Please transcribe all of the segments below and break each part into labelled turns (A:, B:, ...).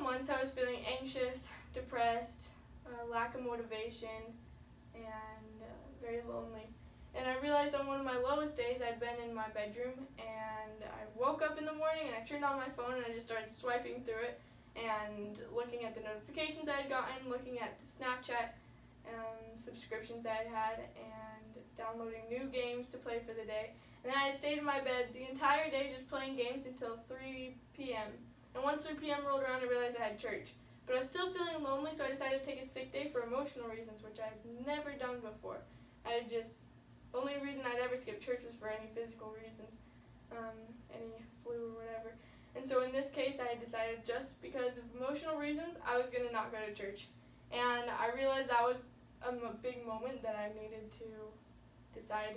A: months I was feeling anxious, depressed, lack of motivation, and very lonely. And I realized on one of my lowest days I'd been in my bedroom, and I woke up in the morning and I turned on my phone and I just started swiping through it and looking at the notifications I had gotten, looking at the Snapchat subscriptions I had, and downloading new games to play for the day. And then I had stayed in my bed the entire day just playing games until 3 p.m. And once 3 p.m. rolled around, I realized I had church. But I was still feeling lonely, so I decided to take a sick day for emotional reasons, which I had never done before. The only reason I'd ever skip church was for any physical reasons, any flu or whatever. And so in this case, I had decided just because of emotional reasons, I was going to not go to church. And I realized that was a big moment that I needed to decide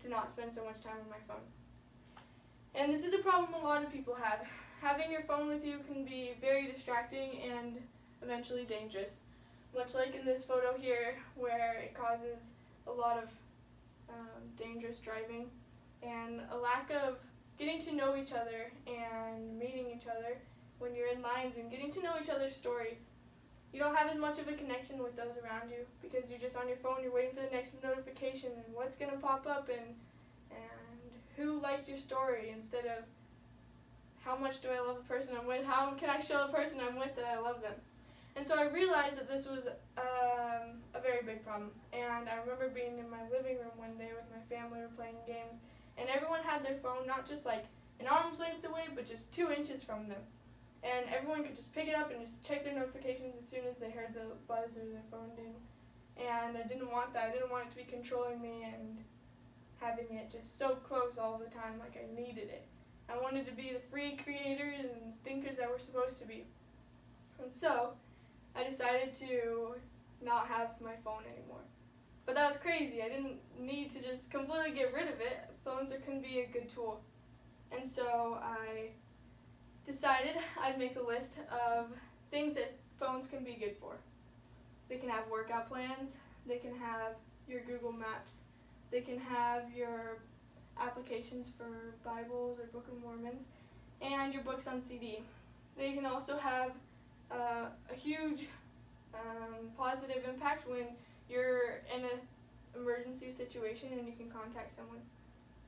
A: to not spend so much time on my phone. And this is a problem a lot of people have. Having your phone with you can be very distracting and eventually dangerous. Much like in this photo here, where it causes a lot of dangerous driving and a lack of getting to know each other and meeting each other when you're in lines and getting to know each other's stories. You don't have as much of a connection with those around you because you're just on your phone, you're waiting for the next notification and what's going to pop up and who liked your story instead of how much do I love the person I'm with, how can I show the person I'm with that I love them. And so I realized that this was a very big problem. And I remember being in my living room one day with my family, we were playing games, and everyone had their phone not just like an arm's length away, but just 2 inches from them. And everyone could just pick it up and just check their notifications as soon as they heard the buzz or their phone ding. And I didn't want that. I didn't want it to be controlling me and having it just so close all the time like I needed it. I wanted to be the free creators and thinkers that we're supposed to be. And so I decided to not have my phone anymore. But that was crazy. I didn't need to just completely get rid of it. Phones can be a good tool. And so I decided I'd make a list of things that phones can be good for. They can have workout plans, they can have your Google Maps, they can have your applications for Bibles or Book of Mormons, and your books on CD. They can also have a huge positive impact when you're in an emergency situation and you can contact someone.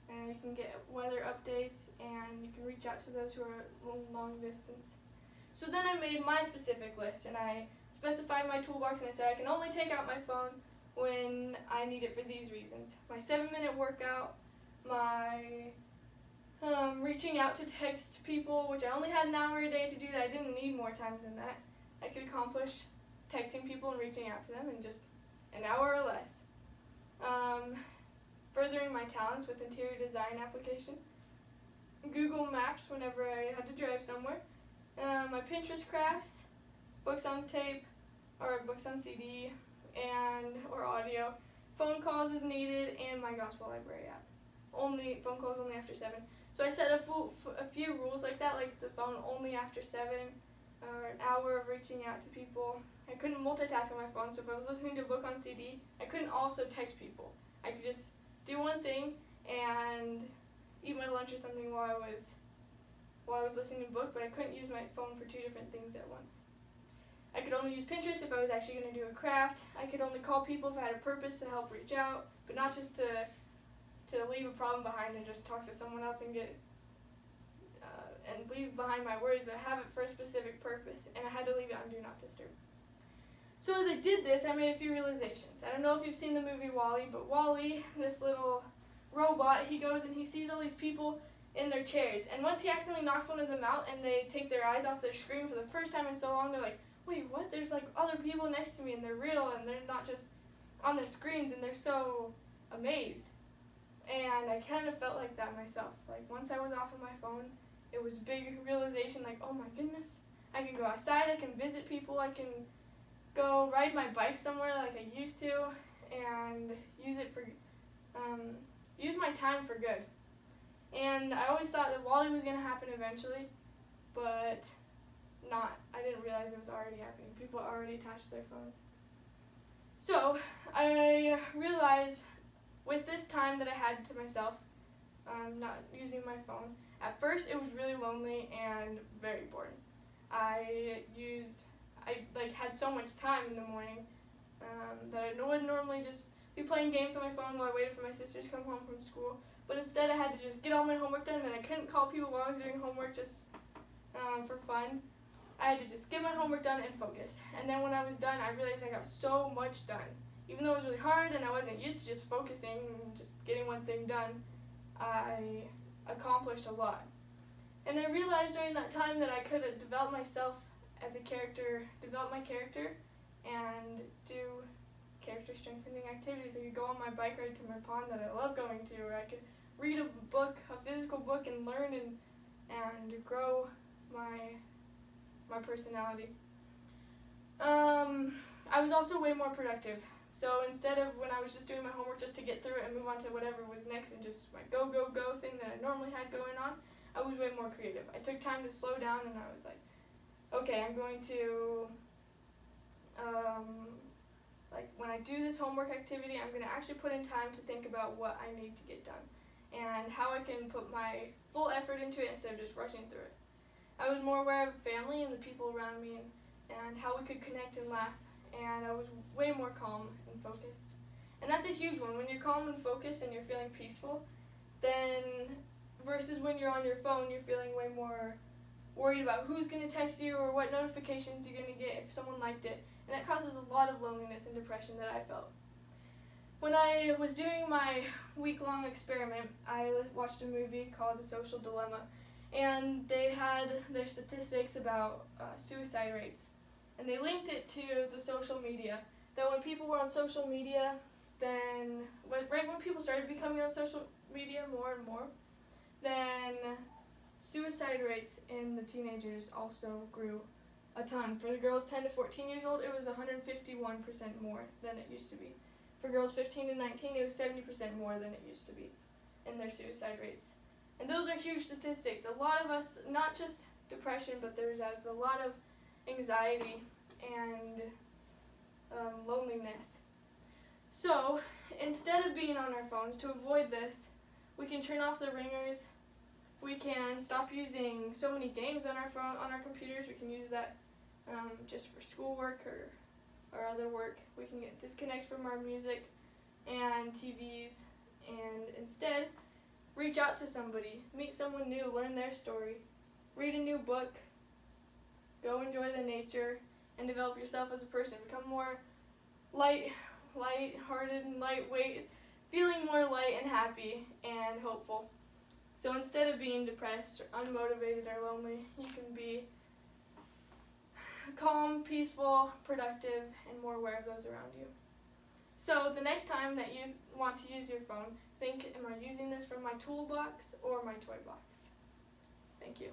A: And you can get weather updates and you can reach out to those who are long distance. So then I made my specific list and I specified my toolbox and I said I can only take out my phone when I need it for these reasons. My 7-minute workout, my reaching out to text people, which I only had an hour a day to do that. I didn't need more time than that. I could accomplish texting people and reaching out to them in just an hour or less. Furthering my talents with interior design application. Google Maps whenever I had to drive somewhere. My Pinterest crafts, books on tape or books on CD or audio. Phone calls as needed, and my Gospel Library app. Phone calls only after 7. So I set a few rules like that, like the phone only after 7, or an hour of reaching out to people. I couldn't multitask on my phone, so if I was listening to a book on CD, I couldn't also text people. I could just do one thing and eat my lunch or something while I was listening to a book, but I couldn't use my phone for 2 different things at once. I could only use Pinterest if I was actually going to do a craft. I could only call people if I had a purpose to help reach out, but not just to leave a problem behind and just talk to someone else and leave behind my worries, but have it for a specific purpose, and I had to leave it on Do Not Disturb. So as I did this, I made a few realizations. I don't know if you've seen the movie WALL-E, but WALL-E, this little robot, he goes and he sees all these people in their chairs, and once he accidentally knocks one of them out and they take their eyes off their screen for the first time in so long, they're like, wait, what? There's like other people next to me and they're real and they're not just on the screens, and they're so amazed. And I kind of felt like that myself. Like once I was off of my phone, it was a big realization like, oh my goodness, I can go outside, I can visit people, I can go ride my bike somewhere like I used to, and use my time for good. And I always thought that WALL-E was going to happen eventually, but not. I didn't realize it was already happening. People already attached to their phones. So I realized with this time that I had to myself, not using my phone, at first it was really lonely and very boring. I had so much time in the morning that I wouldn't normally just be playing games on my phone while I waited for my sisters to come home from school. But instead I had to just get all my homework done, and I couldn't call people while I was doing homework just for fun. I had to just get my homework done and focus. And then when I was done, I realized I got so much done. Even though it was really hard and I wasn't used to just focusing and just getting one thing done, I accomplished a lot. And I realized during that time that I could develop myself as a character, develop my character, and do character strengthening activities. I could go on my bike ride to my pond that I love going to, or I could read a book, a physical book, and learn and grow my personality. I was also way more productive. So instead of when I was just doing my homework just to get through it and move on to whatever was next and just my go, go, go thing that I normally had going on, I was way more creative. I took time to slow down, and I was like, okay, I'm going to, when I do this homework activity, I'm going to actually put in time to think about what I need to get done and how I can put my full effort into it instead of just rushing through it. I was more aware of family and the people around me and how we could connect and laugh, and I was way more calm and focused. And that's a huge one. When you're calm and focused and you're feeling peaceful, then versus when you're on your phone, you're feeling way more worried about who's going to text you or what notifications you're going to get if someone liked it. And that causes a lot of loneliness and depression that I felt. When I was doing my week-long experiment, I watched a movie called The Social Dilemma, and they had their statistics about suicide rates. And they linked it to the social media, that when people were on social media, then right when people started becoming on social media more and more, then suicide rates in the teenagers also grew a ton. For the girls 10 to 14 years old, it was 151% more than it used to be. For girls 15 to 19, it was 70% more than it used to be in their suicide rates. And those are huge statistics. A lot of us, not just depression, but there's a lot of anxiety and loneliness. So instead of being on our phones, to avoid this, we can turn off the ringers. We can stop using so many games on our phone, on our computers. We can use that just for schoolwork or other work. We can disconnect from our music and TVs, and instead reach out to somebody, meet someone new, learn their story, read a new book, go enjoy the nature, and develop yourself as a person. Become more light-hearted and lightweight, feeling more light and happy and hopeful. So instead of being depressed or unmotivated or lonely, you can be calm, peaceful, productive, and more aware of those around you. So the next time that you want to use your phone, think, am I using this from my toolbox or my toy box? Thank you.